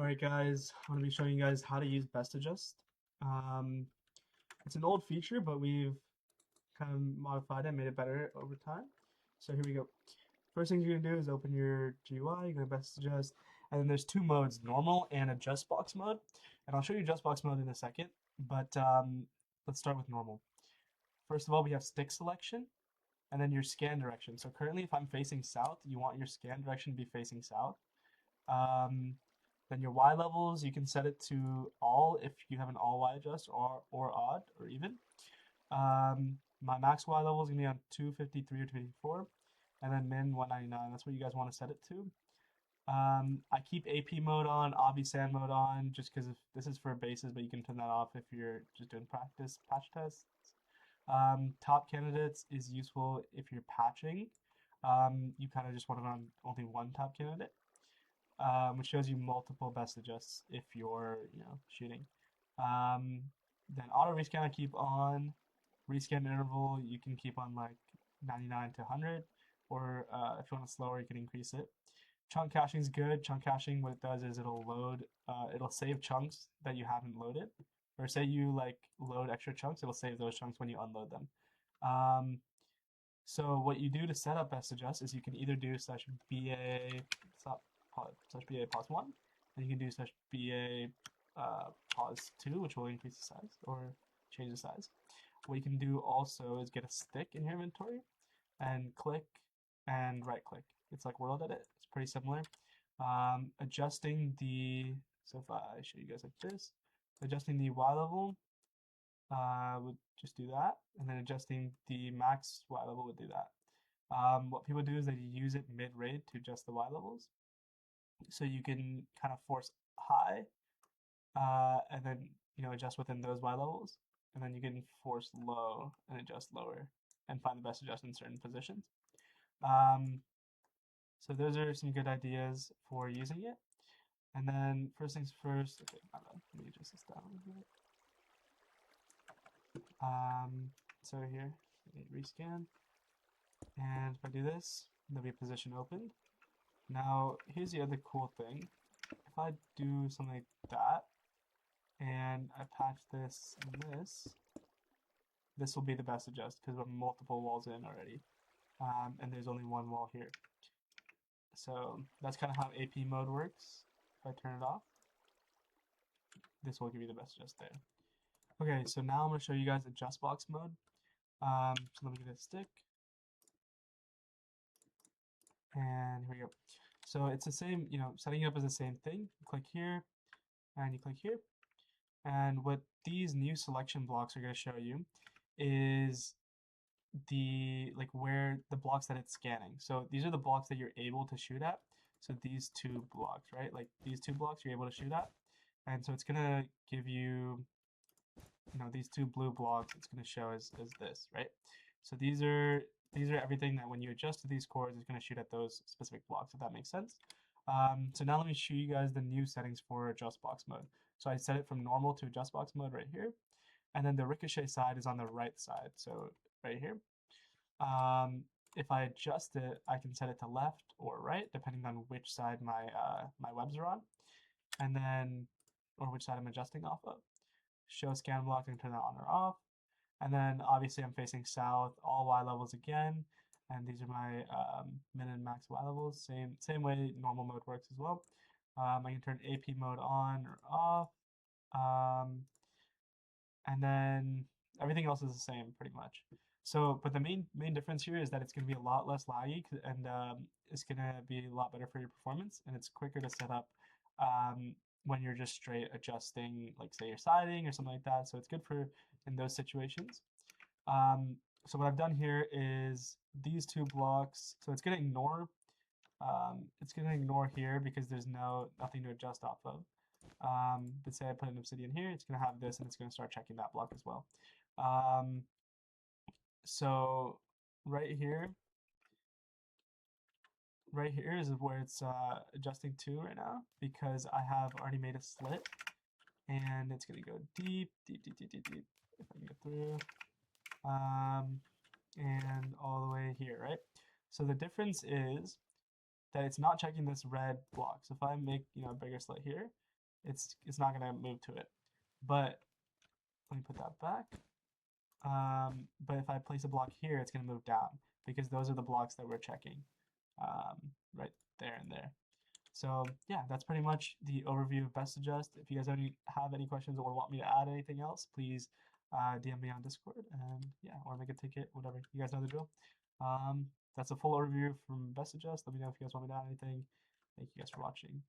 Alright guys, I'm going to be showing you guys how to use Best Adjust. Um, it's an old feature, but we've kind of modified it, made it better over time. So here we go. First thing you're going to do is open your GUI, you're going to Best Adjust, and then there's two modes, normal and Adjust Box mode. And I'll show you Adjust Box mode in a second, but let's start with normal. First of all, we have stick selection, and then your scan direction. So currently if I'm facing south, you want your scan direction to be facing south. Um, then your Y levels, you can set it to all if you have an all Y adjust or odd or even. My max Y level is going to be on 253 or 254, and then min 199. That's what you guys want to set it to. I keep AP mode on, obby sand mode on, just because this is for bases, but you can turn that off if you're just doing practice patch tests. Top candidates is useful if you're patching. You kind of just want to run only one top candidate. Which shows you multiple best adjusts if you're shooting. Then auto rescan I keep on. Rescan interval you can keep on like 99 to 100, or if you want it slower you can increase it. Chunk caching is good. Chunk caching, what it does is it'll load, it'll save chunks that you haven't loaded, or say you like load extra chunks, it'll save those chunks when you unload them. So what you do to set up best adjust is you can either do /BA /BA pause 1, and you can do /BA pause 2, which will increase the size or change the size. What you can do also is get a stick in your inventory and click and right click. It's like world edit. It's pretty similar. Adjusting the, so if I show you guys like this, adjusting the Y level would just do that, and then adjusting the max Y level would do that. What people do is they use it mid-raid to adjust the Y levels. So you can kind of force high, and then adjust within those Y levels, and then you can force low and adjust lower, and find the best adjust in certain positions. So those are some good ideas for using it. And then first things first, okay, my bad. Let me adjust this down a bit. So here, rescan, and if I do this, there'll be a position opened. Now, here's the other cool thing. If I do something like that, and I patch this and this will be the best adjust because we're multiple walls in already, and there's only one wall here. So that's kind of how AP mode works. If I turn it off, this will give you the best adjust there. Okay, so now I'm going to show you guys adjust box mode. So let me get a stick. And here we go. So it's the same, setting it up is the same thing. You click here, and you click here. And what these new selection blocks are going to show you is where the blocks that it's scanning. So these are the blocks that you're able to shoot at. So these two blocks, right? Like these two blocks you're able to shoot at. And so it's going to give you, these two blue blocks, it's going to show as this, right? So these are everything that when you adjust to these cores, it's going to shoot at those specific blocks, if that makes sense. So now let me show you guys the new settings for adjust box mode. So I set it from normal to adjust box mode right here. And then the ricochet side is on the right side, so right here. If I adjust it, I can set it to left or right, depending on which side my webs are on, and then, or which side I'm adjusting off of. Show scan block, I can turn that on or off. And then obviously I'm facing south, all Y levels again, and these are my min and max Y levels. Same way normal mode works as well. I can turn AP mode on or off, and then everything else is the same pretty much. So, but the main difference here is that it's going to be a lot less laggy, and it's going to be a lot better for your performance, and it's quicker to set up when you're just straight adjusting, like say you're siding or something like that. So it's good for in those situations. So what I've done here is these two blocks. So it's going to ignore. It's going to ignore here because there's nothing to adjust off of. But say I put an obsidian here, it's going to have this, and it's going to start checking that block as well. So right here is where it's adjusting to right now, because I have already made a slit, and it's going to go deep, deep, deep, deep, deep, deep, if I can get through, and all the way here, right? So the difference is that it's not checking this red block. So if I make a bigger slit here, it's not gonna move to it. But let me put that back. But if I place a block here, it's gonna move down because those are the blocks that we're checking, right there and there. So yeah, that's pretty much the overview of Best Adjust. If you guys have any questions or want me to add anything else, please DM me on Discord, and yeah, or make a ticket, whatever. You guys know the drill. That's a full overview from Best Adjust. Let me know if you guys want me to add anything. Thank you guys for watching.